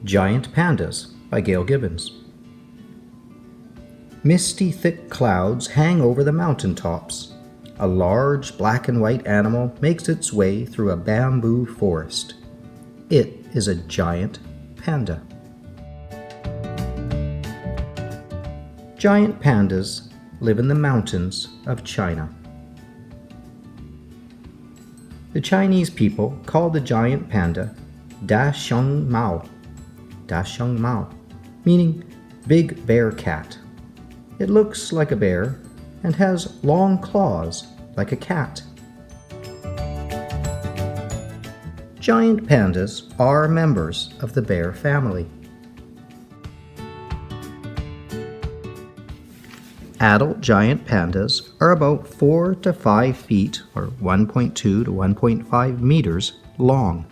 Giant Pandas by Gail Gibbon. Misty thick clouds hang over the mountain tops. A large black and white animal makes its way through a bamboo forest. It is a giant panda. Giant pandas live in the mountains of China. The Chinese people call the giant panda Da Xiong Mao, meaning big bear cat. It looks like a bear and has long claws like a cat. Giant pandas are members of the bear family. Adult giant pandas are about 4 to 5 feet or 1.2 to 1.5 meters long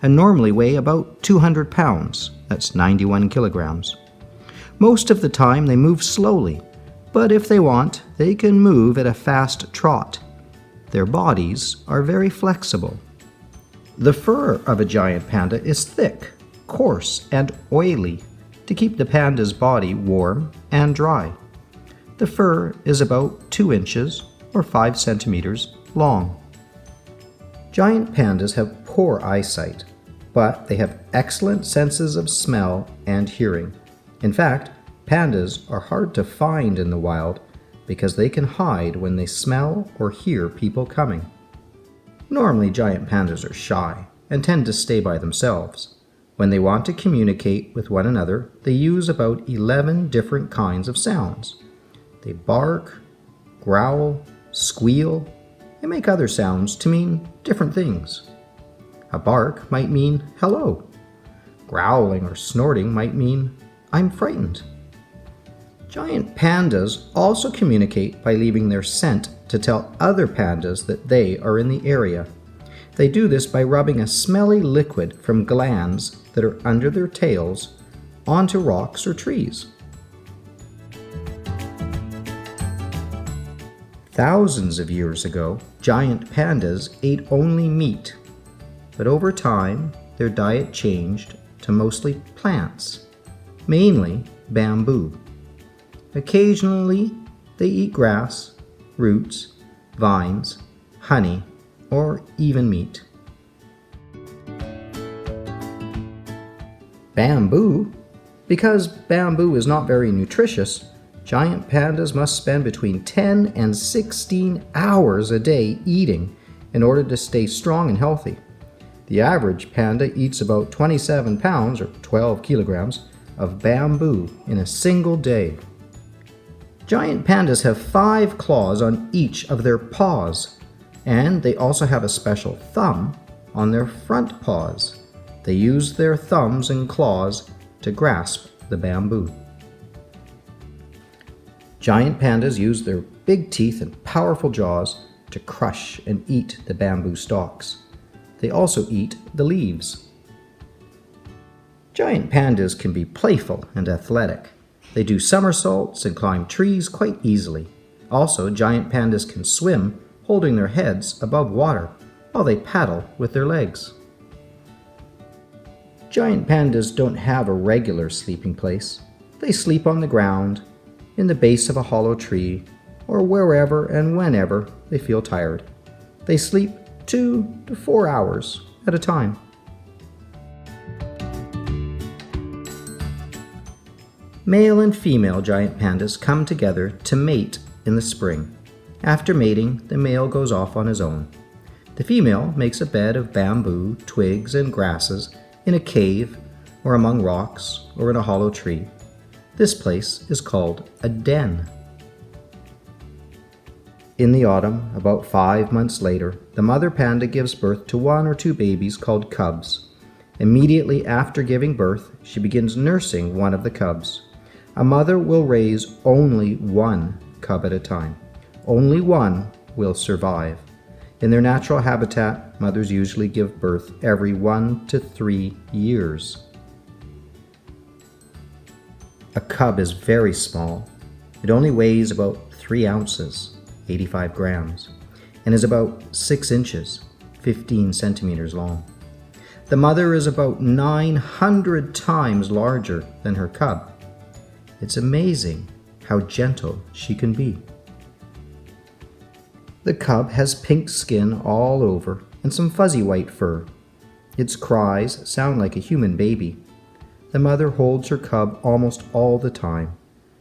and normally weigh about 200 pounds, that's 91 kilograms. Most of the time they move slowly, but if they want, they can move at a fast trot. Their bodies are very flexible. The fur of a giant panda is thick, coarse, and oily to keep the panda's body warm and dry. The fur is about 2 inches or 5 centimeters long. Giant pandas have poor eyesight, but they have excellent senses of smell and hearing. In fact, pandas are hard to find in the wild because they can hide when they smell or hear people coming. Normally, giant pandas are shy and tend to stay by themselves. When they want to communicate with one another, they use about 11 different kinds of sounds. They bark, growl, squeal, and make other sounds to mean different things. A bark might mean hello. Growling or snorting might mean I'm frightened. Giant pandas also communicate by leaving their scent to tell other pandas that they are in the area. They do this by rubbing a smelly liquid from glands that are under their tails onto rocks or trees. Thousands of years ago, giant pandas ate only meat, but over time, their diet changed to mostly plants, mainly bamboo. Occasionally, they eat grass, roots, vines, honey, or even meat. Bamboo? Because bamboo is not very nutritious, giant pandas must spend between 10 and 16 hours a day eating in order to stay strong and healthy. The average panda eats about 27 pounds or 12 kilograms of bamboo in a single day. Giant pandas have 5 claws on each of their paws, and they also have a special thumb on their front paws. They use their thumbs and claws to grasp the bamboo. Giant pandas use their big teeth and powerful jaws to crush and eat the bamboo stalks. They also eat the leaves. Giant pandas can be playful and athletic. They do somersaults and climb trees quite easily. Also, giant pandas can swim holding their heads above water while they paddle with their legs. Giant pandas don't have a regular sleeping place. They sleep on the ground, in the base of a hollow tree, or wherever and whenever they feel tired. They sleep 2 to 4 hours at a time. Male and female giant pandas come together to mate in the spring. After mating, the male goes off on his own. The female makes a bed of bamboo, twigs, and grasses in a cave or among rocks or in a hollow tree. This place is called a den. In the autumn, about 5 months later, the mother panda gives birth to 1 or 2 babies called cubs. Immediately after giving birth, she begins nursing one of the cubs. A mother will raise only 1 cub at a time. Only 1 will survive. In their natural habitat, mothers usually give birth every 1 to 3 years. A cub is very small. It only weighs about 3 ounces, 85 grams, and is about 6 inches, 15 centimeters long. The mother is about 900 times larger than her cub. It's amazing how gentle she can be. The cub has pink skin all over and some fuzzy white fur. Its cries sound like a human baby. The mother holds her cub almost all the time.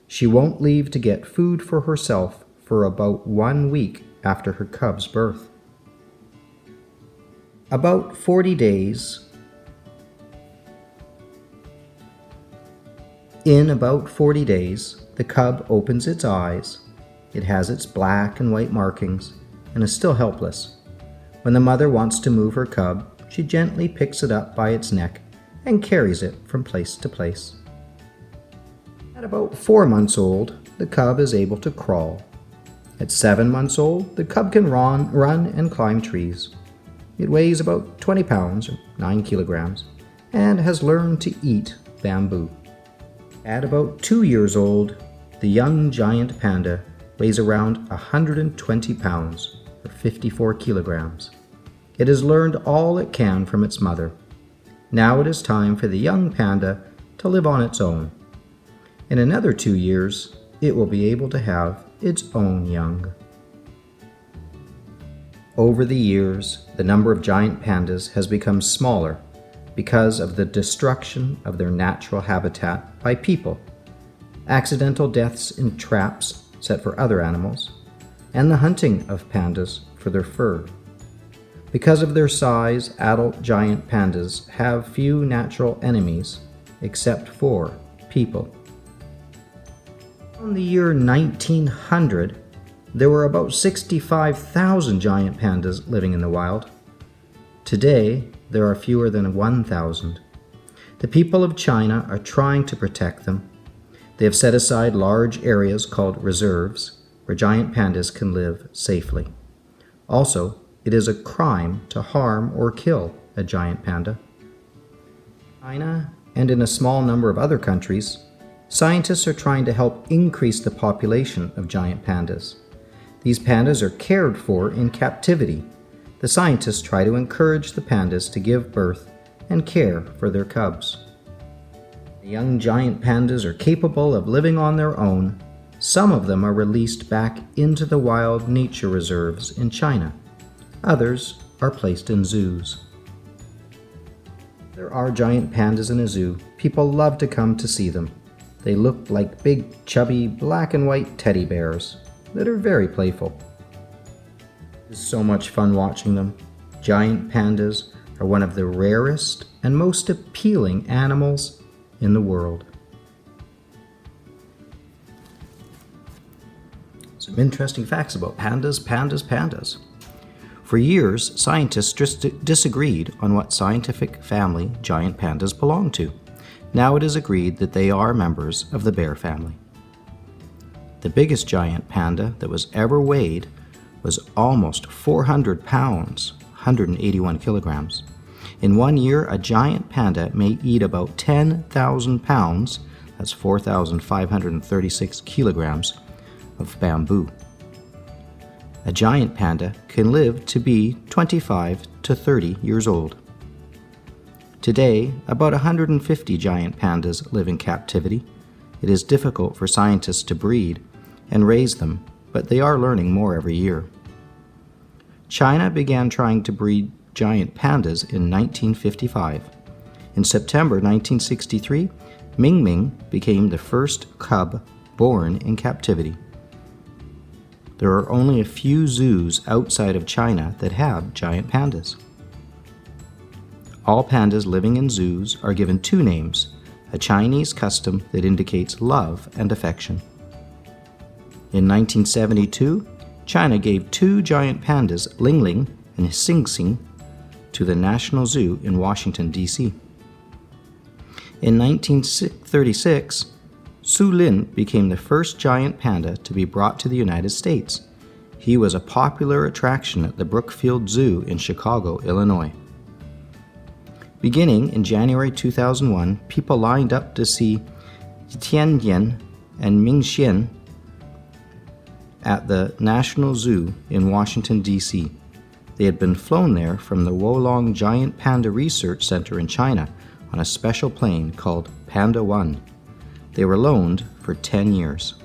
She won't leave to get food for herself for about 1 week after her cub's birth. About 40 days. In about 40 days, the cub opens its eyes. It has its black and white markings and is still helpless. When the mother wants to move her cub, she gently picks it up by its neck and carries it from place to place. At about 4 months old, the cub is able to crawl. At 7 months old, the cub can run and climb trees. It weighs about 20 pounds, or 9 kilograms, and has learned to eat bamboo. At about 2 years old, the young giant panda weighs around 120 pounds, or 54 kilograms. It has learned all it can from its mother. Now it is time for the young panda to live on its own. In another 2 years, it will be able to have its own young. Over the years, the number of giant pandas has become smaller because of the destruction of their natural habitat by people, accidental deaths in traps set for other animals, and the hunting of pandas for their fur. Because of their size, adult giant pandas have few natural enemies except for people. In the year 1900, there were about 65,000 giant pandas living in the wild. Today, there are fewer than 1,000. The people of China are trying to protect them. They have set aside large areas called reserves where giant pandas can live safely. Also, it is a crime to harm or kill a giant panda. In China and in a small number of other countries, scientists are trying to help increase the population of giant pandas. These pandas are cared for in captivity. The scientists try to encourage the pandas to give birth and care for their cubs. The young giant pandas are capable of living on their own. Some of them are released back into the wild nature reserves in China. Others are placed in zoos. There are giant pandas in a zoo. People love to come to see them. They look like big, chubby, black and white teddy bears that are very playful. It's so much fun watching them. Giant pandas are one of the rarest and most appealing animals in the world. Some interesting facts about pandas. For years, scientists disagreed on what scientific family giant pandas belong to. Now it is agreed that they are members of the bear family. The biggest giant panda that was ever weighed was almost 400 pounds, 181 kilograms. In 1 year, a giant panda may eat about 10,000 pounds, that's 4,536 kilograms, of bamboo. A giant panda can live to be 25 to 30 years old. Today, about 150 giant pandas live in captivity. It is difficult for scientists to breed and raise them, but they are learning more every year. China began trying to breed giant pandas in 1955. In September 1963, Ming Ming became the first cub born in captivity. There are only a few zoos outside of China that have giant pandas. All pandas living in zoos are given 2 names, a Chinese custom that indicates love and affection. In 1972, China gave 2 giant pandas, Ling Ling and Xing Xing, to the National Zoo in Washington, D.C. In 1936, Su Lin became the first giant panda to be brought to the United States. He was a popular attraction at the Brookfield Zoo in Chicago, Illinois. Beginning in January 2001, people lined up to see Tianyan and Mingxian at the National Zoo in Washington, D.C. They had been flown there from the Wolong Giant Panda Research Center in China on a special plane called Panda 1. They were loaned for 10 years.